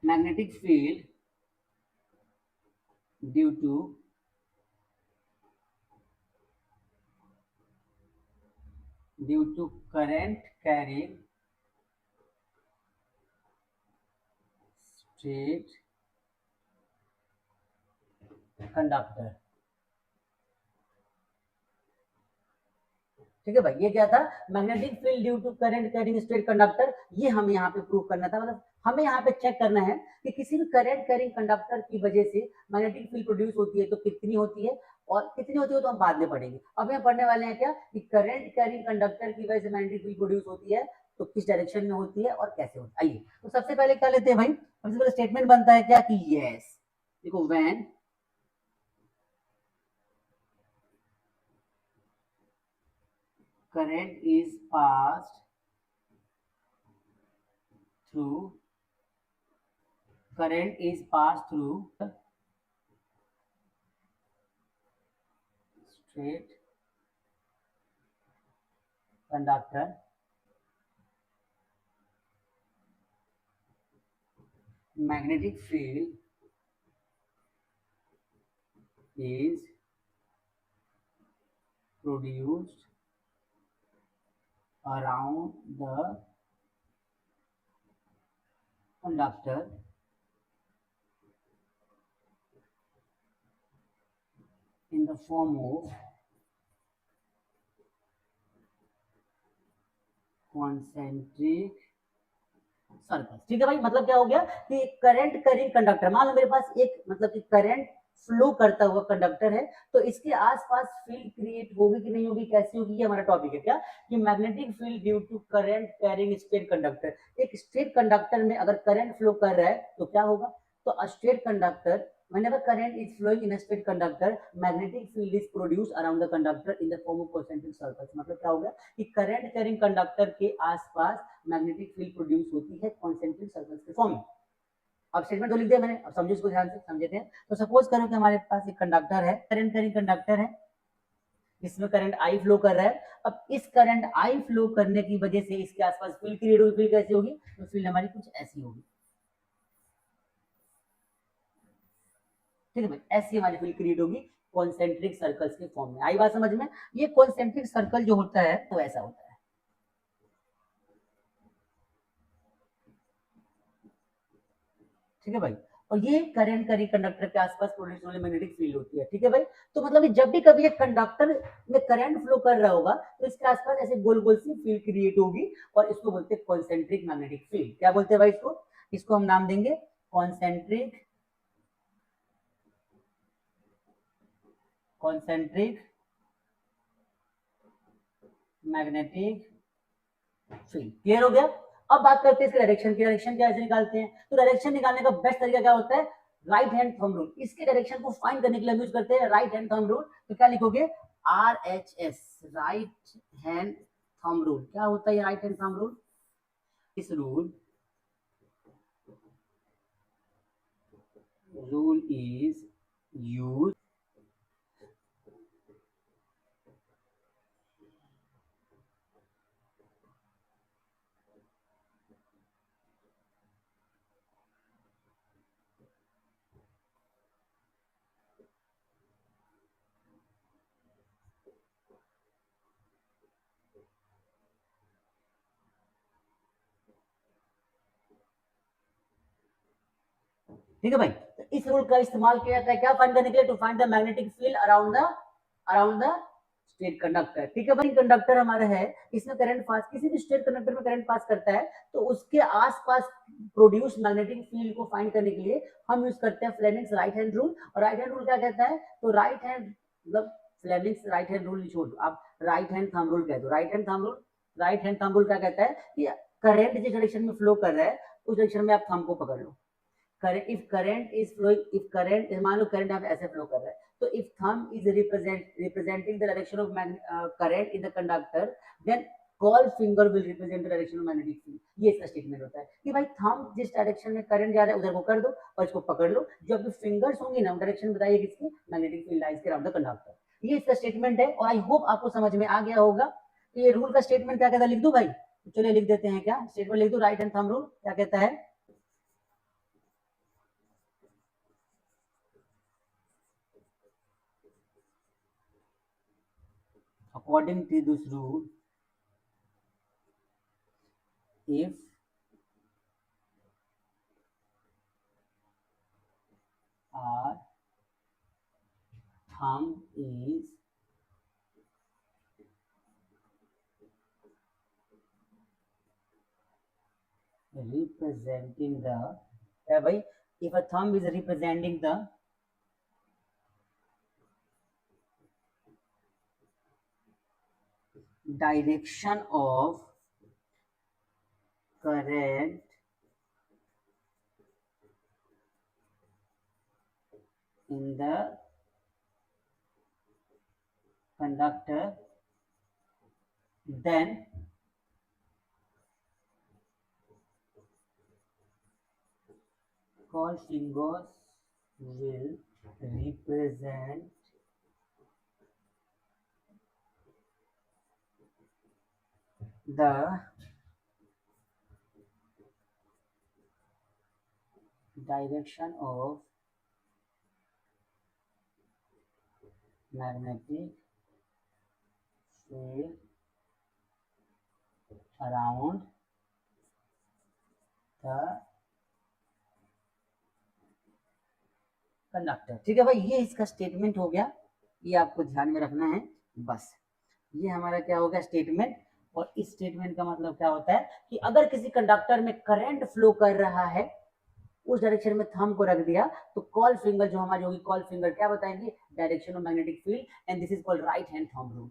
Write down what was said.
magnetic field due to current carrying straight conductor। ठीक है भाई, ये क्या था, magnetic field due to current carrying straight conductor. ये हमें यहाँ पे प्रूव करना था, मतलब हमें यहाँ पे चेक करना है कि किसी भी करंट कैरिंग कंडक्टर की वजह से मैग्नेटिक फील्ड प्रोड्यूस होती है तो कितनी होती है, और कितनी होती है तो हम बाद में पढ़ेंगे। अब हम पढ़ने वाले हैं क्या कि करंट कैरिंग कंडक्टर की वजह से मैग्नेटिक फील्ड प्रोड्यूस होती है तो किस डायरेक्शन में होती है और कैसे होती है। आइए तो सबसे पहले क्या लेते हैं भाई, सबसे पहले स्टेटमेंट बनता है क्या कि यस, देखो when current is passed through straight conductor, magnetic field is produced around the conductor in the form of concentric circle. ठीक है भाई, मतलब क्या हो गया कि करंट कैरिंग कंडक्टर, मान लो मेरे पास एक मतलब कि करंट फ्लो करता हुआ कंडक्टर है, तो इसके आसपास फील्ड क्रिएट होगी कि नहीं होगी, कैसी होगी, ये हमारा टॉपिक है क्या कि magnetic field due to current carrying straight conductor. एक स्ट्रेट कंडक्टर में अगर करंट फ्लो कर रहा है तो क्या होगा, तो a straight conductor whenever current is flowing in a straight conductor magnetic field is produced around the conductor in the form of concentric circles। मतलब क्या हो गया कि करंट कैरिंग कंडक्टर के आसपास मैग्नेटिक फील्ड प्रोड्यूस होती है कॉन्सेंट्रिक सर्कल्स के फॉर्म में। अब स्टेटमेंट तो लिख दिया मैंने, अब समझो इसको ध्यान से समझते हैं। तो सपोज करो कि हमारे पास एक कंडक्टर है, करंट कैरिंग कंडक्टर है, इसमें करंट आई फ्लो कर रहा है। अब इस करंट आई फ्लो करने की वजह से इसके आसपास फील्ड क्रिएट होगी। फील्ड कैसी होगी, तो फील्ड हमारी कुछ ऐसी होगी। ठीक है भाई, ऐसी हमारी फील्ड क्रिएट होगी कॉन्सेंट्रिक सर्कल्स के फॉर्म में। आई बात समझ में, ये कॉन्सेंट्रिक सर्कल जो होता है वो ऐसा होता है। ठीक है भाई, और ये करंट कैरिंग कंडक्टर के आसपास प्रोड्यूस होने मैग्नेटिक फील्ड होती है। ठीक है भाई, तो मतलब जब भी कभी एक कंडक्टर में करंट फ्लो कर रहा होगा तो इसके आसपास ऐसे गोल गोल सी फील्ड क्रिएट होगी और इसको बोलते हैं कॉन्सेंट्रिक मैग्नेटिक फील्ड। क्या बोलते हैं भाई इसको, इसको हम नाम देंगे कॉन्सेंट्रिक मैग्नेटिक फील्ड। क्लियर हो गया। अब बात करते हैं इसके डायरेक्शन की। डायरेक्शन कैसे निकालते हैं, तो डायरेक्शन निकालने का बेस्ट तरीका क्या होता है, राइट हैंड थंब रूल। इसके डायरेक्शन को फाइंड करने के लिए हम यूज करते हैं राइट हैंड थंब रूल। तो क्या लिखोगे, RHS, right hand thumb rule. क्या होता है राइट हैंड थंब रूल, इस रूल इज यूज ठीक है भाई, तो इस रूल का इस्तेमाल किया जाता है क्या फाइंड करने के लिए, to find the magnetic field around the straight conductor. ठीक है भाई, कंडक्टर हमारा है, इसमें करंट पास, किसी भी स्ट्रेट कंडक्टर में करंट पास करता है तो उसके आसपास प्रोड्यूस मैग्नेटिक फील्ड को फाइंड करने के लिए हम यूज करते हैं फ्लेमिंग्स राइट हैंड रूल। और राइट हैंड रूल क्या कहता है, तो राइट हैंड मतलब फ्लेमिंग्स राइट हैंड रूल छोड़ दो, आप राइट हैंड थंब रूल कह दो। राइट हैंड थंब रूल क्या कहता है कि करंट जिस डायरेक्शन में फ्लो कर रहा है उस डायरेक्शन में आप थंब को पकड़ लो। if current is flowing, if current, मान लो करंट आप ऐसे फ्लो कर रहा है, तो if thumb is representing the direction of current in the conductor, then call finger will represent the direction of magnetic field। ये इसका स्टेटमेंट होता है कि भाई थंब जिस डायरेक्शन में करंट जा रहा है उधर को कर दो और इसको पकड़ लो, जो आपकी फिंगर्स होंगी ना डायरेक्शन बताइए किसकी, मैग्नेटिक फील्ड लाइंस के अराउंड द कंडक्टर। ये इसका स्टेटमेंट है और आई होप आपको समझ में आ गया होगा। तो ये रूल का स्टेटमेंट क्या कहता है, लिख दूं भाई, तो चलिए लिख देते हैं। क्या स्टेटमेंट लिख दूं, राइट हैंड थंब रूल क्या कहता है, according to this rule, if our thumb is representing the, भाई, if a thumb is representing the direction of current in the conductor, then call fingers will represent the direction of magnetic field around the conductor. ठीक है भाई, ये इसका statement हो गया, ये आपको ध्यान में रखना है बस। ये हमारा क्या हो गया स्टेटमेंट। और इस स्टेटमेंट का मतलब क्या होता है कि अगर किसी कंडक्टर में करंट फ्लो कर रहा है, उस डायरेक्शन में थंब को रख दिया, तो कॉल फिंगर जो हमारी होगी, कॉल फिंगर क्या बताएंगे, direction of magnetic field, and this is called right hand thumb rule.